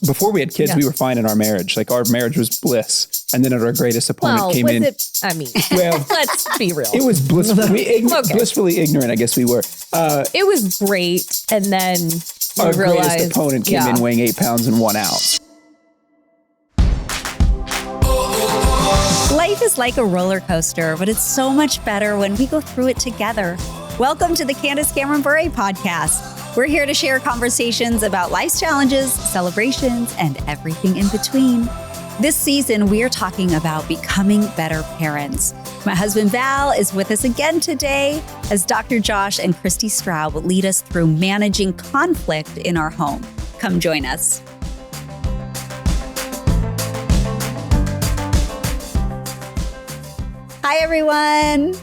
before we had kids, we were fine in our marriage. Like our marriage was bliss. And then our greatest opponent came in. Well, let's be real. It was blissfully ignorant, I guess we were. It was great. And then our greatest opponent came in weighing 8 pounds and 1 ounce. Life is like a roller coaster, but it's so much better when we go through it together. Welcome to the Candace Cameron Bure Podcast. We're here to share conversations about life's challenges, celebrations, and everything in between. This season, we are talking about becoming better parents. My husband, Val, is with us again today as Dr. Josh and Christy Straubs lead us through managing conflict in our home. Come join us. Hi, everyone.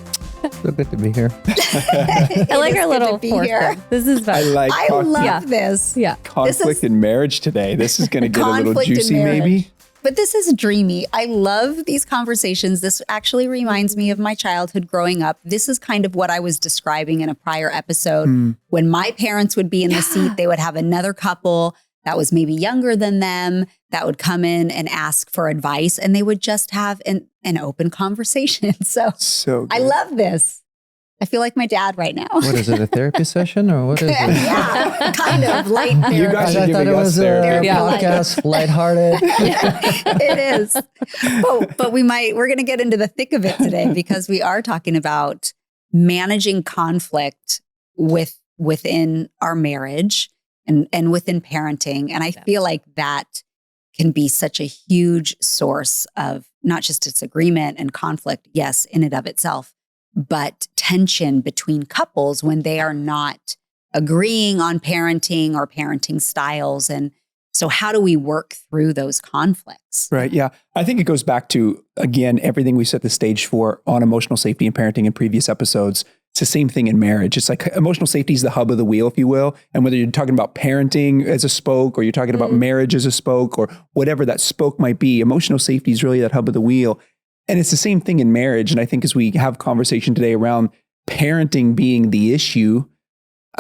So good to be here. I like our little fourth. This is fun. I love this. Yeah. Conflict in marriage today. This is going to get a little juicy, maybe. But this is dreamy. I love these conversations. This actually reminds me of my childhood growing up. This is kind of what I was describing in a prior episode. When my parents would be in the seat, they would have another couple that was maybe younger than them that would come in and ask for advice, and they would just have an open conversation. So I love this. I feel like my dad right now. What is it, a therapy session or what is it? Yeah, kind of light therapy. You guys are giving us therapy. Podcast, lighthearted. It is. But we're going to get into the thick of it today because we are talking about managing conflict within our marriage and within parenting. And I feel like that can be such a huge source of not just disagreement and conflict, yes, in and of itself, but tension between couples when they are not agreeing on parenting or parenting styles. And so how do we work through those conflicts? Right. Yeah. I think it goes back to, again, everything we set the stage for on emotional safety and parenting in previous episodes. It's the same thing in marriage. It's like emotional safety is the hub of the wheel, if you will. And whether you're talking about parenting as a spoke or you're talking about marriage as a spoke or whatever that spoke might be, emotional safety is really that hub of the wheel. And it's the same thing in marriage. And I think as we have conversation today around parenting being the issue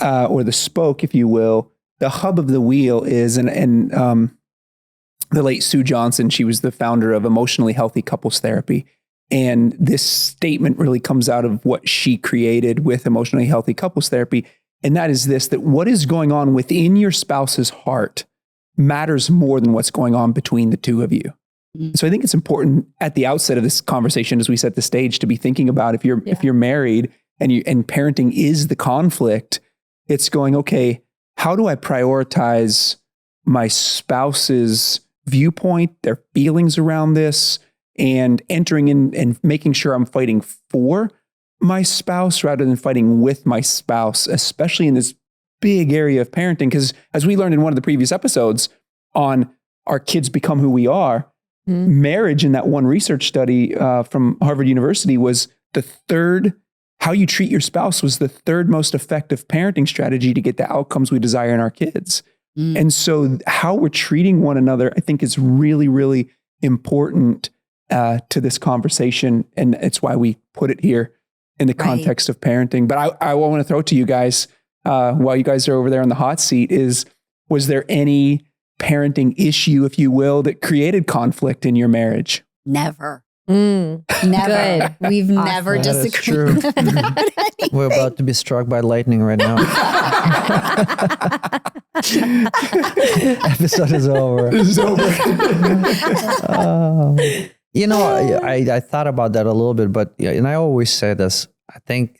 or the spoke, if you will, the hub of the wheel is, and the late Sue Johnson, she was the founder of Emotionally Healthy Couples Therapy. And this statement really comes out of what she created with Emotionally Healthy Couples Therapy. And that is this, that what is going on within your spouse's heart matters more than what's going on between the two of you. So I think it's important at the outset of this conversation, as we set the stage, to be thinking about if you're married and parenting is the conflict, it's going, okay, how do I prioritize my spouse's viewpoint, their feelings around this, and entering in and making sure I'm fighting for my spouse rather than fighting with my spouse, especially in this big area of parenting. Because as we learned in one of the previous episodes on our kids become who we are, marriage in that one research study from Harvard University was how you treat your spouse was the third most effective parenting strategy to get the outcomes we desire in our kids. And so how we're treating one another, I think is really, really important to this conversation. And it's why we put it here in the context of parenting. But I want to throw it to you guys while you guys are over there on the hot seat was there any parenting issue, if you will, that created conflict in your marriage? Never. Never. Good. We've never disagreed. We're about to be struck by lightning right now. Episode is over. It's over. I thought about that a little bit, but and I always say this. I think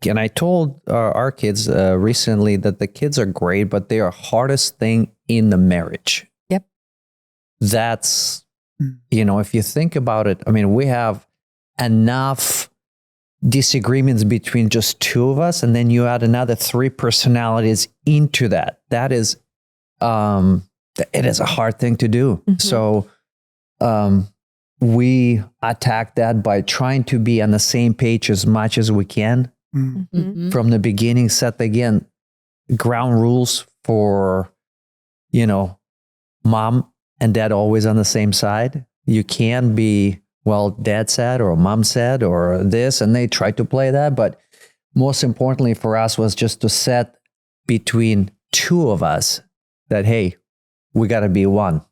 and I told our kids recently that the kids are great, but they are hardest thing in the marriage. Yep. That's, if you think about it, I mean, we have enough disagreements between just two of us, and then you add another 3 personalities into that. That is, it is a hard thing to do. So, we attack that by trying to be on the same page as much as we can. From the beginning, set again ground rules for, mom and dad always on the same side. You can be, dad said or mom said or this, and they try to play that. But most importantly for us was just to set between two of us that, hey, we got to be one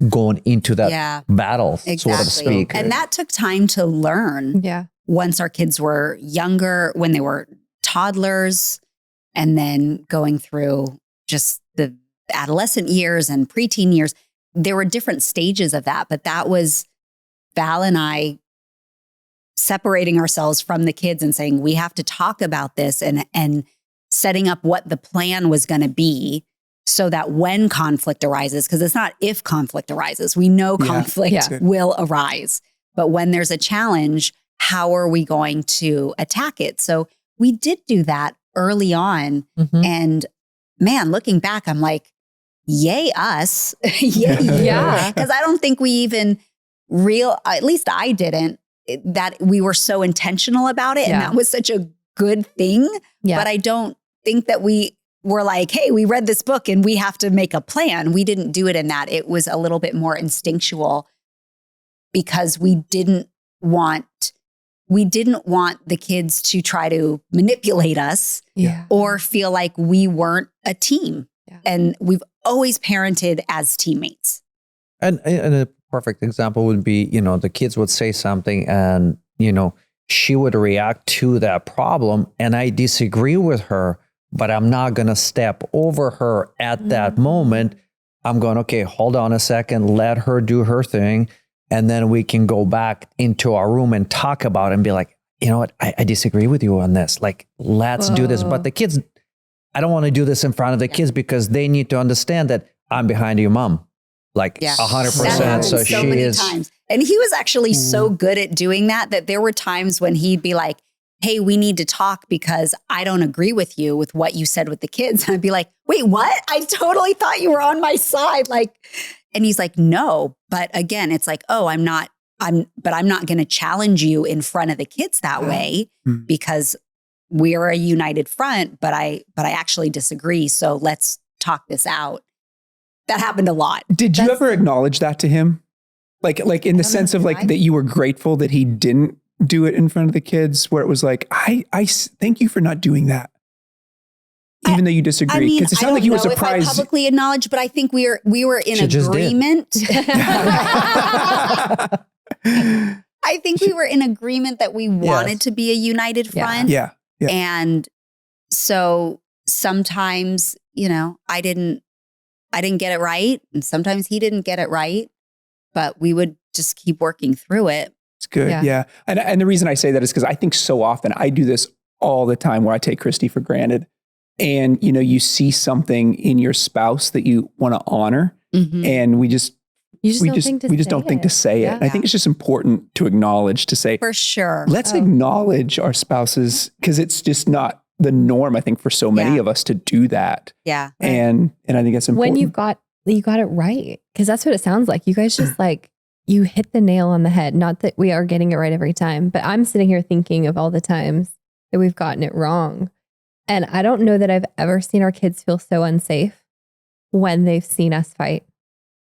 going into that battle, so to speak. And that took time to learn. Yeah. Once our kids were younger, when they were toddlers, and then going through just the adolescent years and preteen years, there were different stages of that. But that was Val and I separating ourselves from the kids and saying, we have to talk about this, and setting up what the plan was going to be so that when conflict arises, because it's not if conflict arises, we know conflict will arise. But when there's a challenge, how are we going to attack it? So we did do that early on. And man, looking back, I'm like, yay us. Yeah. Because I don't think we even at least I didn't, that we were so intentional about it. And that was such a good thing. Yeah. But I don't think that we were like, hey, we read this book and we have to make a plan. We didn't do it in that. It was a little bit more instinctual because we didn't want the kids to try to manipulate us or feel like we weren't a team. Yeah. And we've always parented as teammates. And a perfect example would be, the kids would say something and, she would react to that problem and I disagree with her, but I'm not going to step over her at that moment. I'm going, okay, hold on a second, let her do her thing. And then we can go back into our room and talk about it and be like, you know what, I disagree with you on this. Like, let's do this. But the kids, I don't want to do this in front of the kids because they need to understand that I'm behind you, mom. Like 100%. So she is. Times. And he was actually so good at doing that there were times when he'd be like, hey, we need to talk because I don't agree with you with what you said with the kids. And I'd be like, wait, what? I totally thought you were on my side. And he's like, no. But again, it's like, oh, I'm not going to challenge you in front of the kids that way because we're a united front, but I actually disagree. So let's talk this out. That happened a lot. Did you ever acknowledge that to him? Like in the sense of that you were grateful that he didn't do it in front of the kids, where it was like, I thank you for not doing that. Even though you disagree. Because it sounded like you were surprised. If I publicly acknowledged, but I think we were in agreement. I think we were in agreement that we wanted to be a united front. Yeah. And so sometimes, I didn't get it right. And sometimes he didn't get it right, but we would just keep working through it. It's good. Yeah. And the reason I say that is because I think so often I do this all the time where I take Christy for granted. And, you see something in your spouse that you want to honor. And we just don't think to say it. And I think it's just important to acknowledge, to say, for sure. Let's acknowledge our spouses, because it's just not the norm, I think, for so many of us to do that. Yeah. And I think that's important. When you got it right, because that's what it sounds like. You guys just you hit the nail on the head. Not that we are getting it right every time, but I'm sitting here thinking of all the times that we've gotten it wrong. And I don't know that I've ever seen our kids feel so unsafe when they've seen us fight,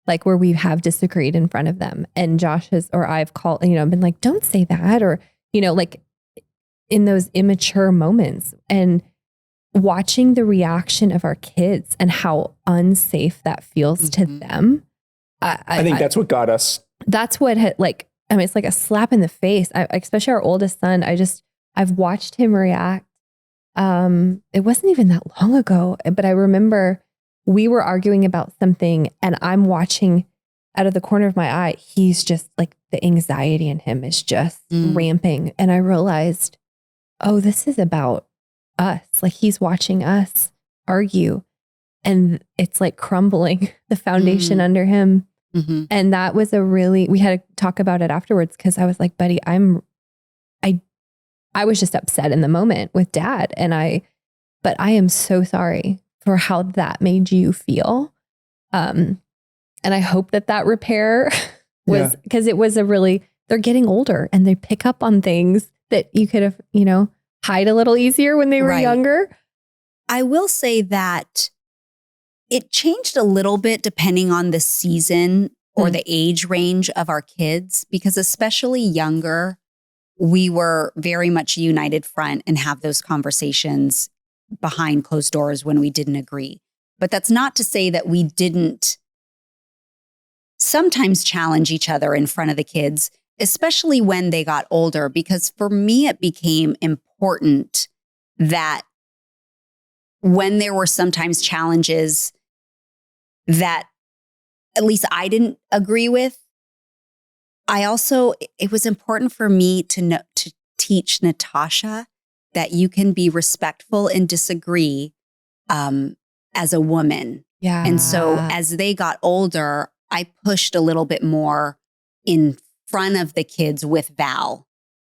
like where we have disagreed in front of them. And Josh I've called, been like, don't say that. Or, like in those immature moments, and watching the reaction of our kids and how unsafe that feels to them. I think that's what got us. That's what it's like a slap in the face. Especially our oldest son. I've watched him react. It wasn't even that long ago, but I remember we were arguing about something and I'm watching out of the corner of my eye. He's just like, the anxiety in him is just ramping. And I realized, oh, this is about us. Like, he's watching us argue and it's like crumbling the foundation under him. And that was we had to talk about it afterwards, because I was like, buddy, I was just upset in the moment with Dad. But I am so sorry for how that made you feel. And I hope that repair was, because it was they're getting older and they pick up on things that you could have, hide a little easier when they were younger. I will say that it changed a little bit depending on the season or the age range of our kids, because especially younger, we were very much a united front and have those conversations behind closed doors when we didn't agree. But that's not to say that we didn't sometimes challenge each other in front of the kids, especially when they got older, because for me, it became important that when there were sometimes challenges that at least I didn't agree with, it was important for me to teach Natasha that you can be respectful and disagree as a woman. Yeah. And so as they got older, I pushed a little bit more in front of the kids with Val.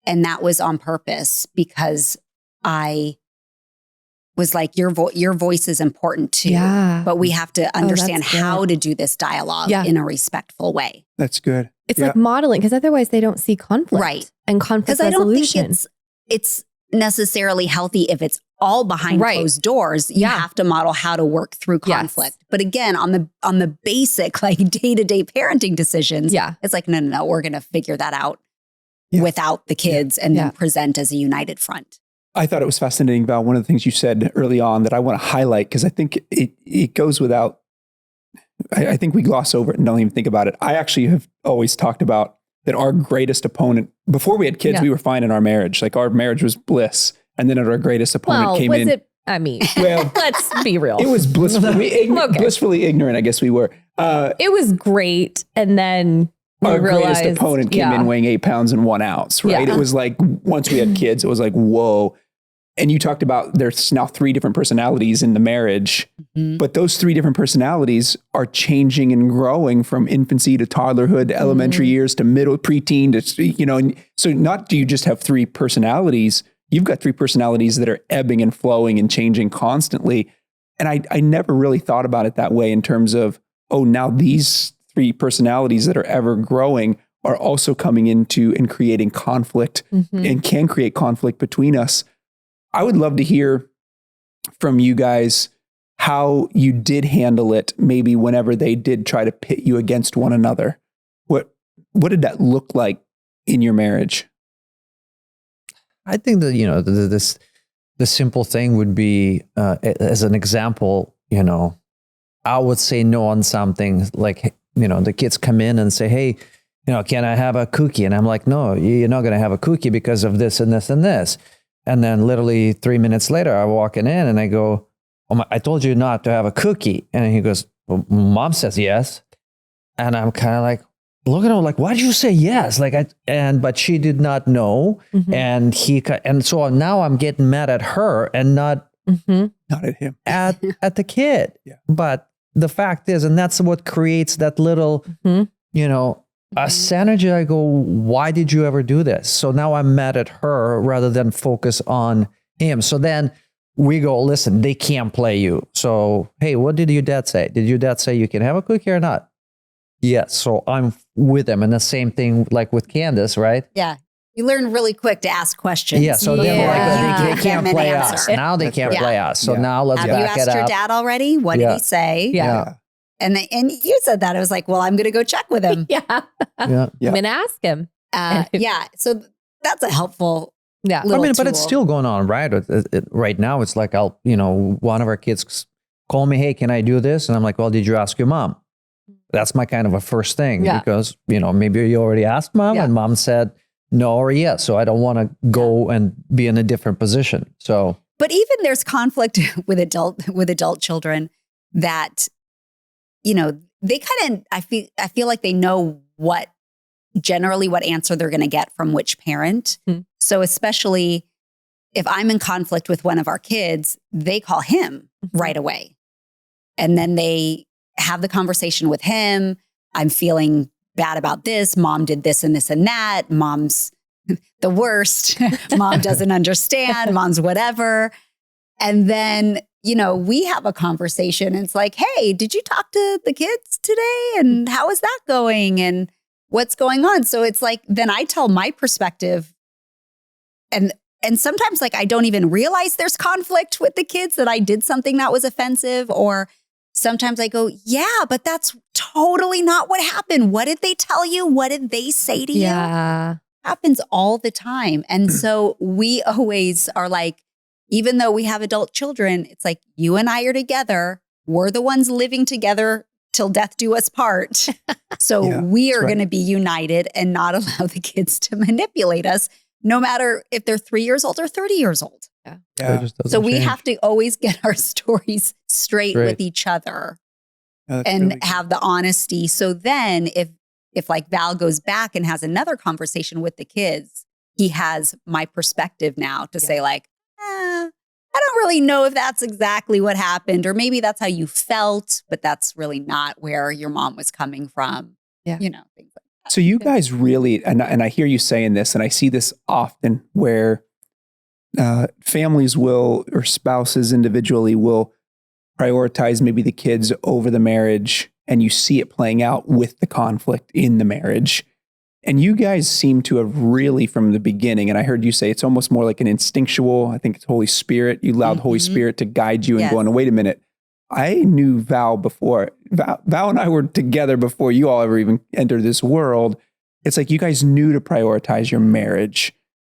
And that was on purpose because I was like, your voice is important too. Yeah. But we have to understand that's good. how to do this dialogue in a respectful way. That's good. It's like modeling, because otherwise they don't see conflict. Right. And conflict Because I don't resolution. think it's necessarily healthy if it's all behind closed doors. You have to model how to work through conflict. But again, on the basic, like day-to-day parenting decisions, it's like, no, we're going to figure that out without the kids and then present as a united front. I thought it was fascinating, Val. One of the things you said early on that I want to highlight, because I think it goes without, I think we gloss over it and don't even think about it. I actually have always talked about that our greatest opponent, before we had kids, we were fine in our marriage. Like our marriage was bliss. And then our greatest opponent came in. Let's be real. It was blissfully ignorant, I guess we were. It was great. And then our greatest opponent came in weighing 8 pounds and 1 ounce, right? It was like, once we had kids, it was like, whoa. And you talked about there's now 3 different personalities in the marriage, but those 3 different personalities are changing and growing from infancy to toddlerhood, to elementary years, to middle preteen, to, and so not do you just have 3 personalities, you've got 3 personalities that are ebbing and flowing and changing constantly. And I never really thought about it that way in terms of, now these 3 personalities that are ever growing are also coming into and creating conflict and can create conflict between us. I would love to hear from you guys how you did handle it, maybe whenever they did try to pit you against one another. What did that look like in your marriage? I think that, the simple thing would be, as an example, I would say no on something like, the kids come in and say, hey, can I have a cookie? And I'm like, no, you're not going to have a cookie because of this and this and this. And then literally 3 minutes later, I'm walking in and I go, I told you not to have a cookie. And he goes, well, Mom says yes. And I'm kind of like, look at him like, why did you say yes? But she did not know. And so now I'm getting mad at her and not at him, at the kid. Yeah. But the fact is, and that's what creates that little, a synergy. I go, why did you ever do this? So now I'm mad at her rather than focus on him. So then we go, listen, they can't play you. So, hey, what did your dad say? Did your dad say you can have a cookie or not? Yes. So I'm with them. And the same thing like with Candace, right? Yeah. You learn really quick to ask questions. Yeah. So then they can't play us. Now they can't play us. So now let's back it up. Have you asked your dad already? What did he say? Yeah. And you said that. I was like, well, I'm going to go check with him. I'm going to ask him. So that's a helpful little but tool. it's still going on, right? Right now, it's like, one of our kids call me, hey, can I do this? And I'm like, well, did you ask your mom? That's my kind of a first thing because, maybe you already asked mom and mom said no or yes. So I don't want to go and be in a different position. So, but even there's conflict with adult children that, they kind of, I feel like they know generally what answer they're going to get from which parent. So especially if I'm in conflict with one of our kids, they call him right away. And then they have the conversation with him. I'm feeling bad about this. Mom did this and this and that. Mom's the worst. Mom doesn't understand. Mom's whatever. And then, we have a conversation and it's like, hey, did you talk to the kids today? And how is that going? And what's going on? So it's like, then I tell my perspective and sometimes like, I don't even realize there's conflict with the kids that I did something that was offensive, or sometimes I go, yeah, but that's totally not what happened. What did they tell you? What did they say to you? Yeah. Happens all the time. And so we always are like, even though we have adult children, it's like you and I are together. We're the ones living together till death do us part. So we are going to be united and not allow the kids to manipulate us, no matter if they're 3 years old or 30 years old. Yeah. We have to always get our stories straight with each other and really have the honesty. So then if like Val goes back and has another conversation with the kids, he has my perspective now to say like, I don't really know if that's exactly what happened, or maybe that's how you felt, but that's really not where your mom was coming from. Yeah. You know, things like that. So you guys really, and I hear you saying this, and I see this often where families will, or spouses individually will prioritize maybe the kids over the marriage, and you see it playing out with the conflict in the marriage. And you guys seem to have really, from the beginning, and I heard you say it's almost more like an instinctual, I think it's Holy Spirit. You allowed Holy Spirit to guide you and going, wait a minute. I knew Val before. Val and I were together before you all ever even entered this world. It's like you guys knew to prioritize your marriage.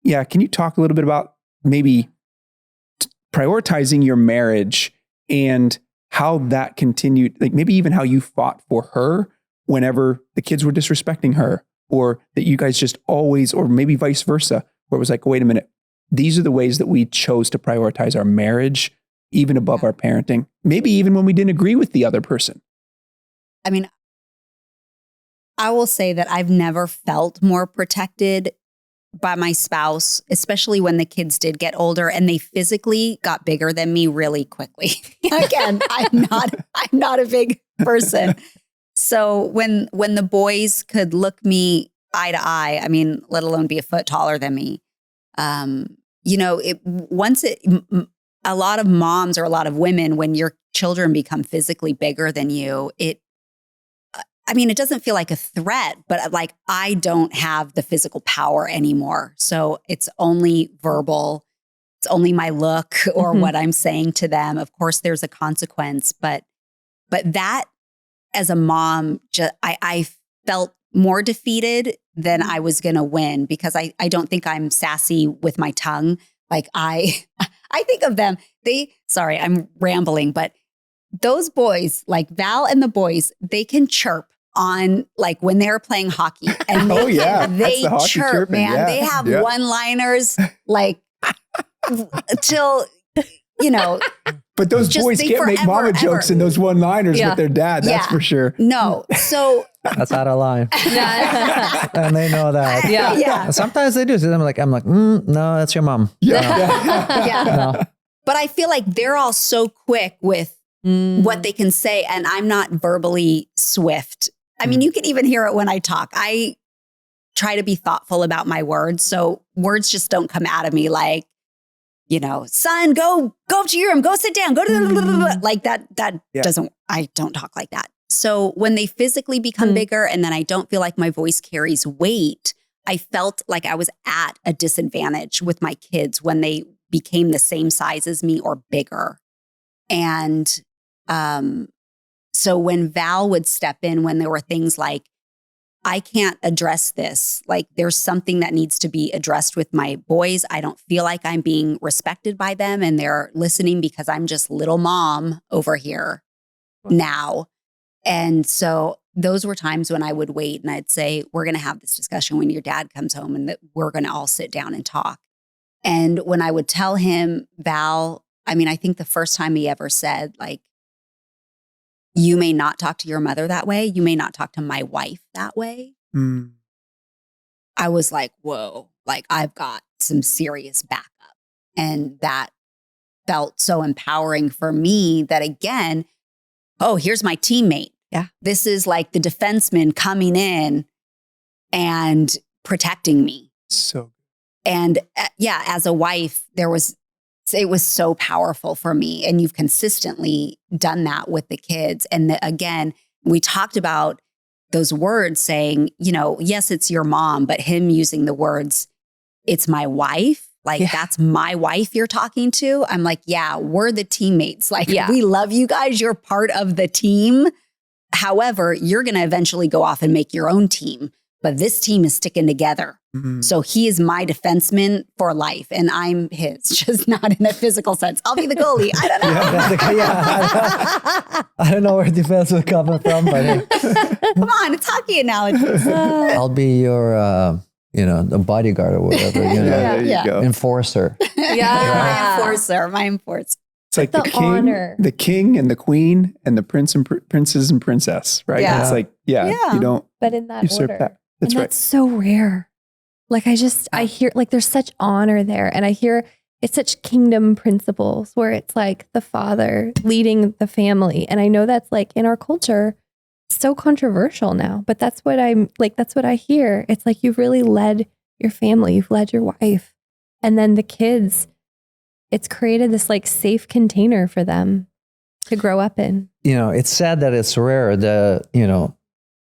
Yeah. Can you talk a little bit about maybe prioritizing your marriage and how that continued, like maybe even how you fought for her whenever the kids were disrespecting her, or that you guys just always, or maybe vice versa, where it was like, wait a minute, these are the ways that we chose to prioritize our marriage, even above our parenting, maybe even when we didn't agree with the other person. I mean, I will say that I've never felt more protected by my spouse, especially when the kids did get older and they physically got bigger than me really quickly. Again, I'm not a big person. So when the boys could look me eye to eye, I mean, let alone be a foot taller than me, you know, a lot of moms or a lot of women, when your children become physically bigger than you, it doesn't feel like a threat, but like I don't have the physical power anymore. So it's only verbal. It's only my look or what I'm saying to them. Of course, there's a consequence, but that as a mom, I felt more defeated than I was going to win, because I don't think I'm sassy with my tongue. Like I think of them, sorry, I'm rambling, but those boys, like Val and the boys, they can chirp on like when they're playing hockey, and they chirp, man. Yeah. They have one-liners like till, you know. But those boys can't make mama jokes in those one-liners with their dad. That's for sure. No. So that's out of line. And they know that. Yeah. Sometimes they do. So I'm like, no, that's your mom. No. But I feel like they're all so quick with what they can say, and I'm not verbally swift. I mean, you can even hear it when I talk. I try to be thoughtful about my words, so words just don't come out of me like, you know, son, go up to your room, go sit down, go to like that. I don't talk like that. So when they physically become bigger, and then I don't feel like my voice carries weight, I felt like I was at a disadvantage with my kids when they became the same size as me or bigger. And so when Val would step in, when there were things like, I can't address this, like there's something that needs to be addressed with my boys. I don't feel like I'm being respected by them, and they're listening because I'm just little mom over here now. And so those were times when I would wait and I'd say, we're going to have this discussion when your dad comes home, and that we're going to all sit down and talk. And when I would tell him, Val, I mean, I think the first time he ever said, like, you may not talk to your mother that way. You may not talk to my wife that way. I was like, whoa, like I've got some serious backup. And that felt so empowering for me that, again, oh, here's my teammate. Yeah. This is like the defenseman coming in and protecting me. So, and as a wife, it was so powerful for me. And you've consistently done that with the kids. And again, we talked about those words saying, you know, yes, it's your mom, but him using the words, it's my wife. Like, that's my wife you're talking to. I'm like, yeah, we're the teammates. Like, we love you guys. You're part of the team. However, you're going to eventually go off and make your own team. But this team is sticking together. So he is my defenseman for life, and I'm his, just not in a physical sense. I'll be the goalie. I don't know. I don't know where defense will come from, but hey. Come on, it's hockey analogies. I'll be your, the bodyguard or whatever. There you go. Enforcer. My enforcer. It's like the honor. the king and the queen and the prince and princes and princess, right? Yeah. It's like, you don't But in that usurp order. that. That's and right. that's so rare. Like I hear like there's such honor there. And I hear it's such kingdom principles where it's like the father leading the family. And I know that's like in our culture, so controversial now, but that's what that's what I hear. It's like you've really led your family, you've led your wife. And then the kids, it's created this like safe container for them to grow up in. It's sad that it's rare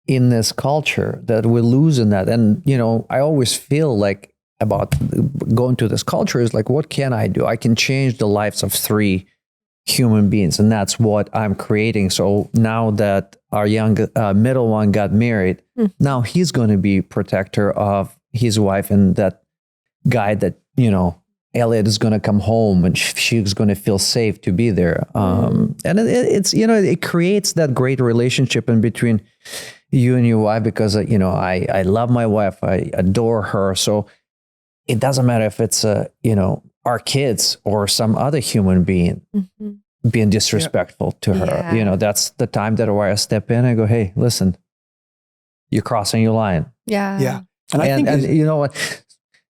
in this culture that we're losing that. And, I always feel like about going to this culture is like, what can I do? I can change the lives of 3 human beings. And that's what I'm creating. So now that our young middle one got married, now he's going to be protector of his wife and that guy that, Elliot is going to come home and she's going to feel safe to be there. And it's, it creates that great relationship in between you and your wife because, I love my wife. I adore her. So it doesn't matter if it's, our kids or some other human being being disrespectful to her. Yeah. That's the time that I step in and go, hey, listen, you're crossing your line. Yeah. Yeah. And I think and you know what?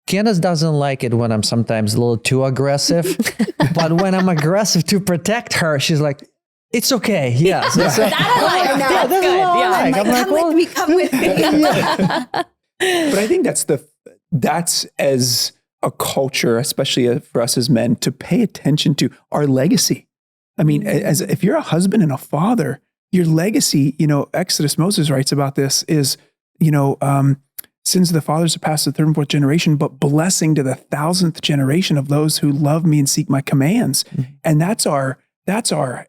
Candace doesn't like it when I'm sometimes a little too aggressive, but when I'm aggressive to protect her, she's like, it's okay. Yeah. So, That I like. that's good. what I Yeah. like. I'm like, Come with me. but I think that's as a culture, especially for us as men, to pay attention to our legacy. I mean, as if you're a husband and a father, your legacy, Exodus, Moses writes about this is, sins of the fathers are past the 3rd and 4th generation, but blessing to the 1,000th generation of those who love me and seek my commands. And that's our heritage.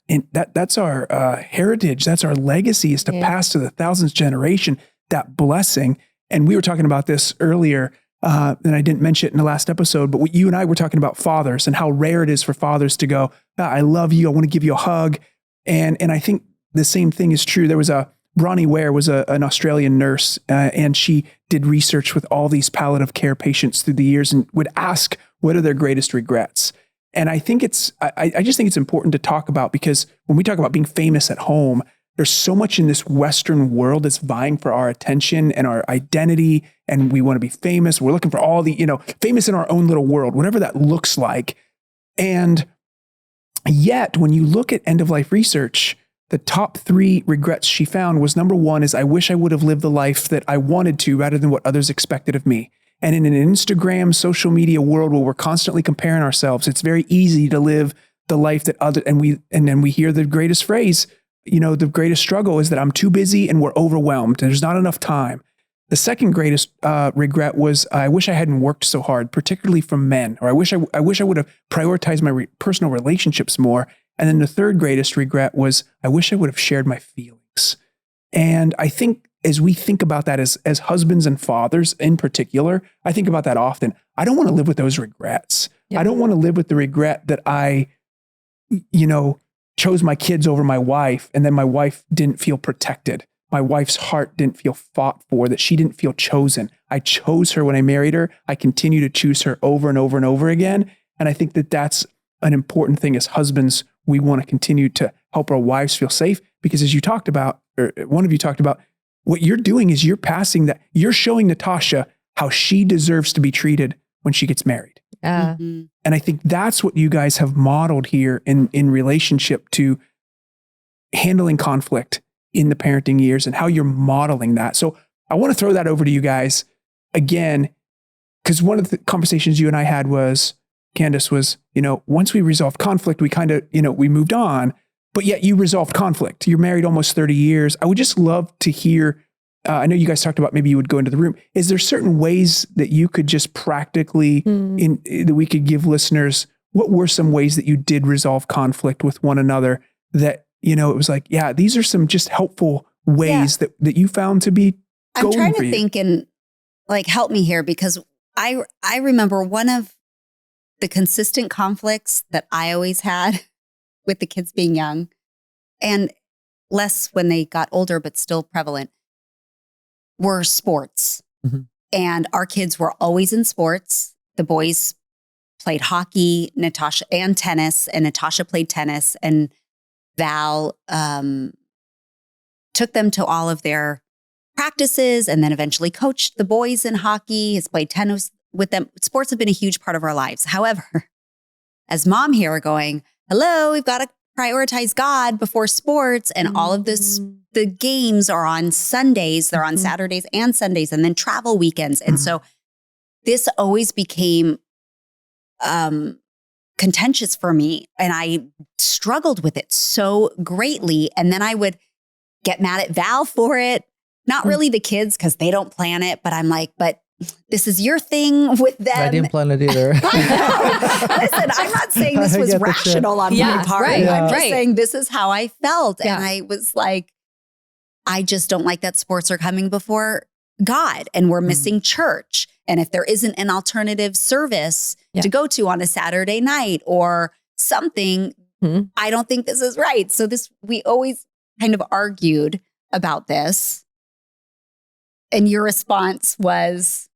That's our legacy, is to pass to the 1,000th generation that blessing. And we were talking about this earlier, and I didn't mention it in the last episode, but you and I were talking about fathers and how rare it is for fathers to go, I love you, I want to give you a hug. And I think the same thing is true. There was Bronnie Ware was an Australian nurse, and she did research with all these palliative care patients through the years and would ask, what are their greatest regrets? And I think I just think it's important to talk about, because when we talk about being famous at home, there's so much in this Western world that's vying for our attention and our identity. And we want to be famous. We're looking for all the, famous in our own little world, whatever that looks like. And yet when you look at end of life research, the top 3 regrets she found was, number 1 is, I wish I would have lived the life that I wanted to rather than what others expected of me. And in an Instagram, social media world where we're constantly comparing ourselves, it's very easy to live the life that and then we hear the greatest phrase, the greatest struggle is that I'm too busy and we're overwhelmed and there's not enough time. The second greatest regret was, I wish I hadn't worked so hard, particularly from men, or I wish I would have prioritized my personal relationships more. And then the third greatest regret was, I wish I would have shared my feelings. And I think as we think about that as husbands and fathers in particular, I think about that often. I don't want to live with those regrets. Yeah. I don't want to live with the regret that I, chose my kids over my wife, and then my wife didn't feel protected. My wife's heart didn't feel fought for, that she didn't feel chosen. I chose her when I married her. I continue to choose her over and over and over again. And I think that that's an important thing as husbands. We want to continue to help our wives feel safe, because as you talked about, or one of you talked about, what you're doing is you're showing Natasha how she deserves to be treated when she gets married. And I think that's what you guys have modeled here in relationship to handling conflict in the parenting years and how you're modeling that. So I want to throw that over to you guys again, because one of the conversations you and I had was, Candace, was, once we resolved conflict, we kind of, we moved on, but yet you resolved conflict. You're married almost 30 years. I would just love to hear, I know you guys talked about maybe you would go into the room. Is there certain ways that you could just practically, that we could give listeners, what were some ways that you did resolve conflict with one another that, it was like, yeah, these are some just helpful ways that you found to be I'm trying to think, and like help me here, because I remember one of the consistent conflicts that I always had with the kids being young, and less when they got older, but still prevalent, were sports. Mm-hmm. And our kids were always in sports. The boys played hockey, Natasha, and tennis, and Natasha played tennis, and Val took them to all of their practices and then eventually coached the boys in hockey, has played tennis with them. Sports have been a huge part of our lives. However, as mom here, we're going, hello, we've got to prioritize God before sports, and all of this, the games are on Sundays, they're on Saturdays and Sundays, and then travel weekends. And so this always became contentious for me, and I struggled with it so greatly. And then I would get mad at Val for it. Not really the kids, because they don't plan it, but I'm like, but this is your thing with them. I didn't plan it either. Listen, I'm not saying this was rational on my part. Right, I'm just saying this is how I felt. Yeah. And I was like, I just don't like that sports are coming before God, and we're missing church. And if there isn't an alternative service to go to on a Saturday night or something, I don't think this is right. So we always kind of argued about this. And your response was?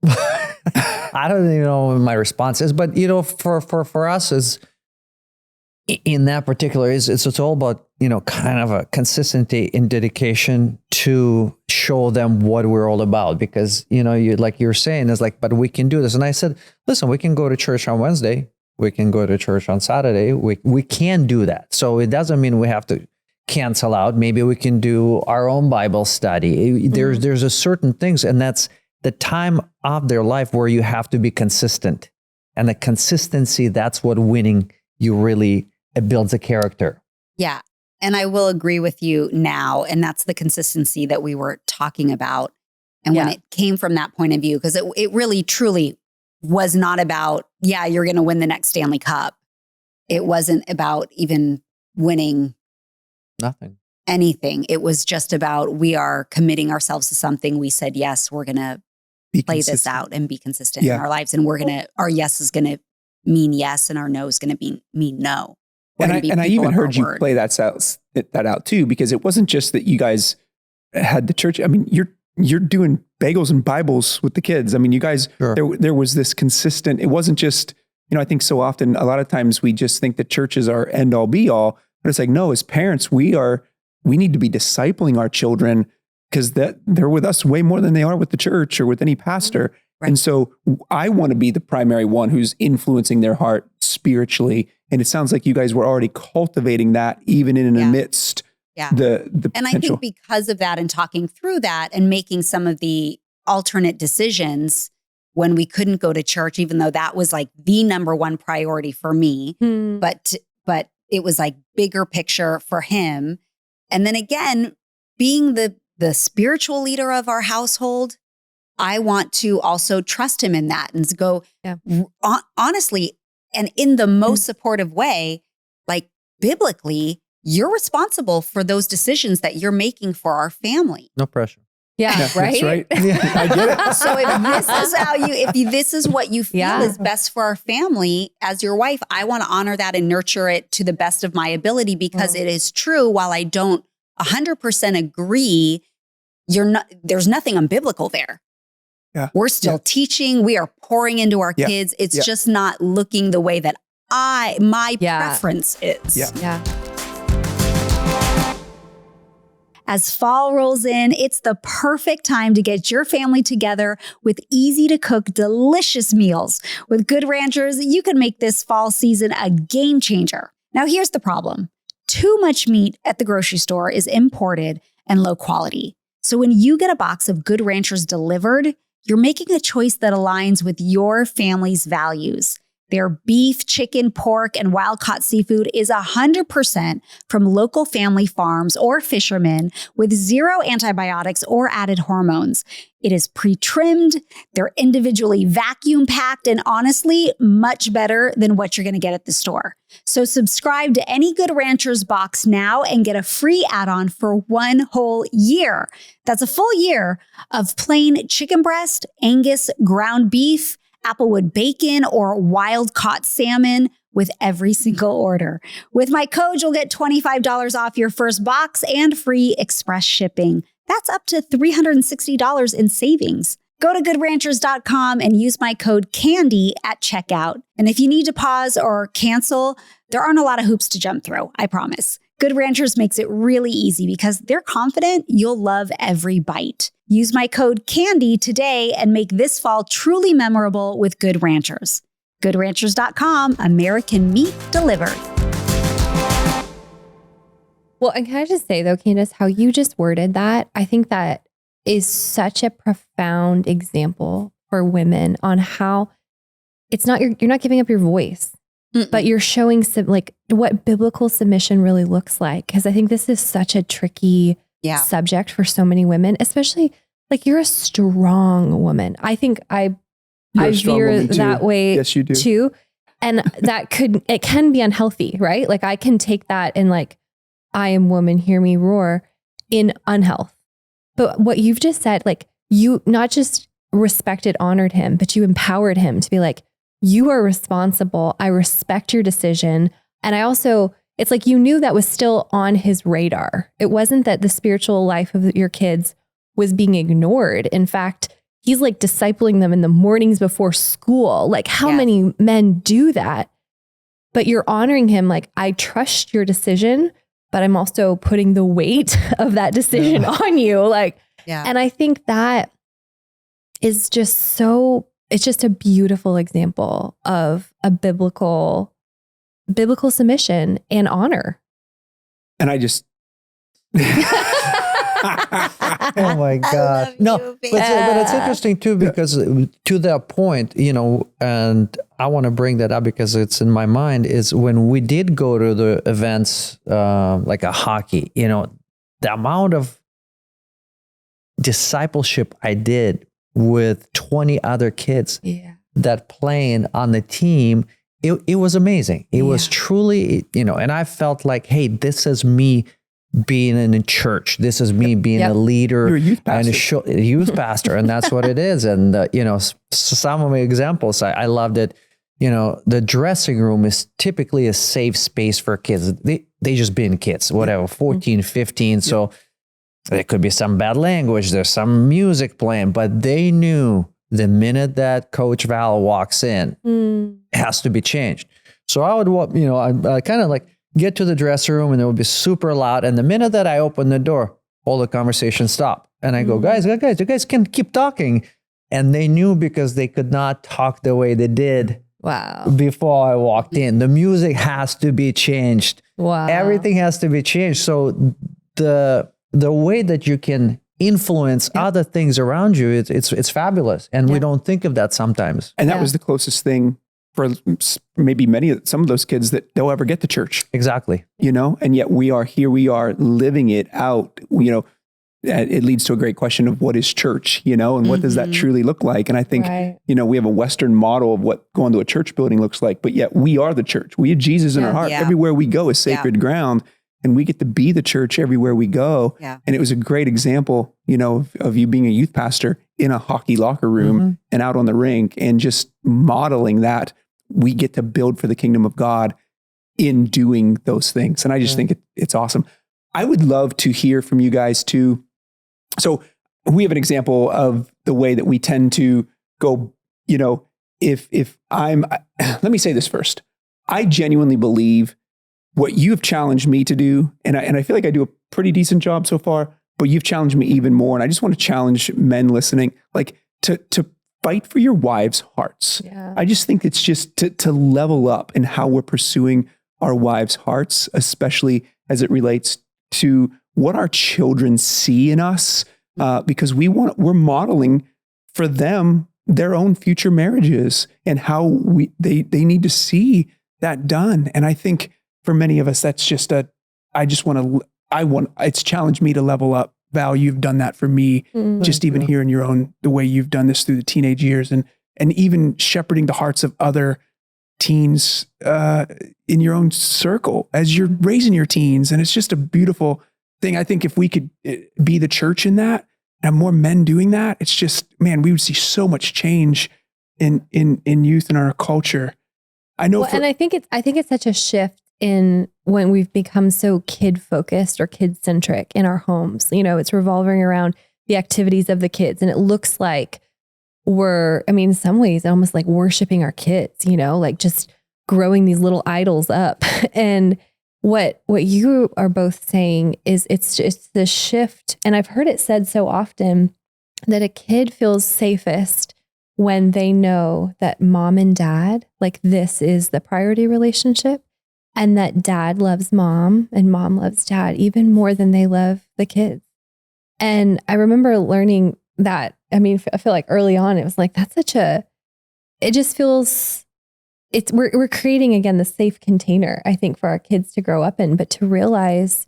I don't even know what my response is, but for us is in that particular it's all about, kind of a consistency and dedication to show them what we're all about, because, you like you're saying is like, but we can do this. And I said, listen, we can go to church on Wednesday. We can go to church on Saturday. We can do that. So it doesn't mean we have to cancel out. Maybe we can do our own Bible study. There's a certain things, and that's the time of their life where you have to be consistent. And the consistency, that's what winning you really, it builds a character. Yeah. And I will agree with you now. And that's the consistency that we were talking about. And when it came from that point of view, because it really truly was not about, you're going to win the next Stanley Cup. It wasn't about even winning nothing, anything. It was just about, we are committing ourselves to something. We said, yes, we're going to play this out and be consistent in our lives. And our yes is going to mean yes, and our no is going to mean no. And I even heard you play that out too, because it wasn't just that you guys had the church. I mean, you're doing bagels and Bibles with the kids. I mean, you guys, there was this consistent, it wasn't just, I think so often, a lot of times we just think that church is our end all be all. But it's like, no, as parents, we need to be discipling our children, because they're with us way more than they are with the church or with any pastor. Right. And so I want to be the primary one who's influencing their heart spiritually. And it sounds like you guys were already cultivating that even in the midst the and potential. I think because of that and talking through that and making some of the alternate decisions when we couldn't go to church, even though that was like the number one priority for me, but it was like bigger picture for him. And then again, being the spiritual leader of our household, I want to also trust him in that and go honestly, and in the most supportive way, like biblically, you're responsible for those decisions that you're making for our family. No pressure. Yeah, right. That's right. I get it. So if this is what you feel is best for our family as your wife, I want to honor that and nurture it to the best of my ability, because it is true. While I don't 100% agree, there's nothing unbiblical there. Yeah. We're still teaching. We are pouring into our kids. It's just not looking the way that my preference is. Yeah. As fall rolls in, it's the perfect time to get your family together with easy-to-cook, delicious meals. With Good Ranchers, you can make this fall season a game changer. Now, here's the problem. Too much meat at the grocery store is imported and low quality. So when you get a box of Good Ranchers delivered, you're making a choice that aligns with your family's values. Their beef, chicken, pork, and wild-caught seafood is 100% from local family farms or fishermen with zero antibiotics or added hormones. It is pre-trimmed, they're individually vacuum-packed, and honestly, much better than what you're going to get at the store. So subscribe to any Good Ranchers box now and get a free add-on for 1 whole year. That's a full year of plain chicken breast, Angus ground beef, applewood bacon, or wild-caught salmon with every single order. With my code, you'll get $25 off your first box and free express shipping. That's up to $360 in savings. Go to goodranchers.com and use my code CANDY at checkout. And if you need to pause or cancel, there aren't a lot of hoops to jump through, I promise. Good Ranchers makes it really easy because they're confident you'll love every bite. Use my code CANDY today and make this fall truly memorable with Good Ranchers. GoodRanchers.com, American meat delivered. Well, and can I just say though, Candace, how you just worded that, I think that is such a profound example for women on how it's not, you're not giving up your voice, but you're showing some like what biblical submission really looks like. Cause I think this is such a tricky subject for so many women, especially like you're a strong woman. I think I veer that way too. And that it can be unhealthy, right? Like I can take that and like, I am woman, hear me roar in unhealth. But what you've just said, like you not just respected, honored him, but you empowered him to be like, you are responsible. I respect your decision. And I also, it's like you knew that was still on his radar. It wasn't that the spiritual life of your kids was being ignored. In fact, he's like discipling them in the mornings before school. Like how many men do that? But you're honoring him. Like, I trust your decision, but I'm also putting the weight of that decision on you. Like, and I think that is just so, it's just a beautiful example of a biblical submission and honor. And I just, oh my God. No, but it's interesting too, because to that point, you know, and I want to bring that up because it's in my mind, is when we did go to the events, like a hockey, you know, the amount of discipleship I did with 20 other kids that playing on the team, it was amazing. It was truly, you know, and I felt like, hey, this is me being in a church. This is me being a leader. You're a youth pastor. And a youth pastor. And that's what it is. And, you know, some of my examples, I loved it. You know, the dressing room is typically a safe space for kids. They just being kids, whatever, 14, 15. So there could be some bad language. There's some music playing, but they knew the minute that Coach Val walks in, it has to be changed. So I would, you know, I kind of like get to the dressing room and it would be super loud. And the minute that I open the door, all the conversation stop. And I go, guys, you guys can keep talking. And they knew because they could not talk the way they did before I walked in. The music has to be changed. Everything has to be changed. So the way that you can influence other things around you, it's fabulous. And we don't think of that sometimes. And that was the closest thing for maybe some of those kids that they'll ever get to church. Exactly. You know, and yet we are living it out. You know, it leads to a great question of what is church, you know, and what does that truly look like? And I think, you know, we have a Western model of what going to a church building looks like, but yet we are the church. We have Jesus in our heart. Everywhere we go is sacred ground. And we get to be the church everywhere we go. And it was a great example, you know, of you being a youth pastor in a hockey locker room and out on the rink and just modeling that we get to build for the kingdom of God in doing those things. And I just think it's awesome. I would love to hear from you guys too. So we have an example of the way that we tend to go, you know, let me say this first. I genuinely believe what you've challenged me to do, and I feel like I do a pretty decent job so far, but you've challenged me even more. And I just want to challenge men listening, like to fight for your wives' hearts. I just think it's just to level up in how we're pursuing our wives' hearts, especially as it relates to what our children see in us, because we're modeling for them their own future marriages and how they need to see that done. And I think for many of us, that's just it's challenged me to level up. Val, you've done that for me, just even hearing the way you've done this through the teenage years and even shepherding the hearts of other teens in your own circle as you're raising your teens. And it's just a beautiful thing. I think if we could be the church in that and have more men doing that, it's just, man, we would see so much change in youth in our culture. I know. And I think it's such a shift in when we've become so kid focused or kid centric in our homes. It's revolving around the activities of the kids. And it looks like in some ways, almost like worshiping our kids, like just growing these little idols up. And what you are both saying is it's the shift. And I've heard it said so often that a kid feels safest when they know that mom and dad, like this is the priority relationship. And that dad loves mom and mom loves dad even more than they love the kids. And I remember learning that. I feel like early on, it was like, it just feels, we're creating again, the safe container, I think, for our kids to grow up in, but to realize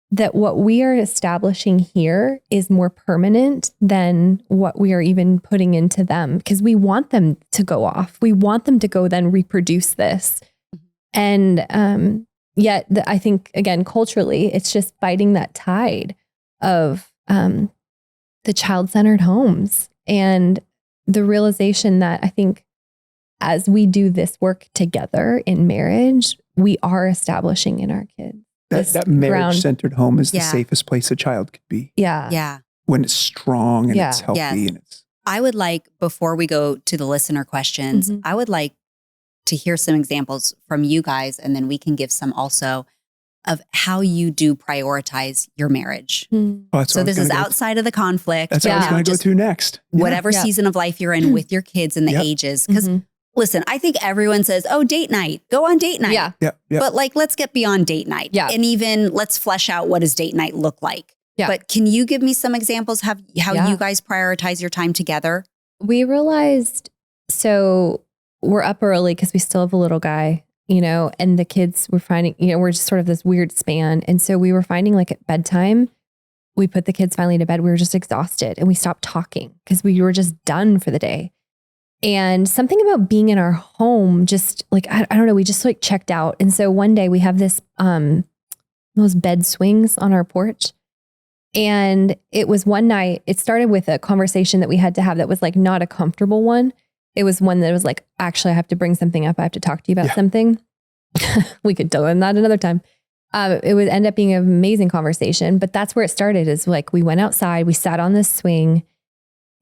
that what we are establishing here is more permanent than what we are even putting into them, because we want them to go off. We want them to go then reproduce this. And yet I think, again, culturally, it's just fighting that tide of the child-centered homes and the realization that I think as we do this work together in marriage, we are establishing in our kids. That marriage-centered home is the safest place a child could be. Yeah. Yeah. When it's strong and it's healthy. Yes. And it's. I would like, before we go to the listener questions, I would like to hear some examples from you guys, and then we can give some also of how you do prioritize your marriage. So this is outside of the conflict. That's what I was going to go to next. Whatever season of life you're in with your kids and the ages. Because listen, I think everyone says, oh, date night, go on date night. Yeah. But like, let's get beyond date night. Yeah. And even let's flesh out what does date night look like. Yeah. But can you give me some examples how you guys prioritize your time together? We realized, so we're up early because we still have a little guy, and the kids were finding, we're just sort of this weird span. And so we were finding like at bedtime, we put the kids finally to bed. We were just exhausted and we stopped talking because we were just done for the day. And something about being in our home, just like, I don't know, we just like checked out. And so one day we have this, those bed swings on our porch. And it was one night, it started with a conversation that we had to have that was like not a comfortable one. It was one that was like, actually, I have to bring something up. I have to talk to you about something. We could do that another time. It would end up being an amazing conversation, but that's where it started, is like, we went outside, we sat on this swing,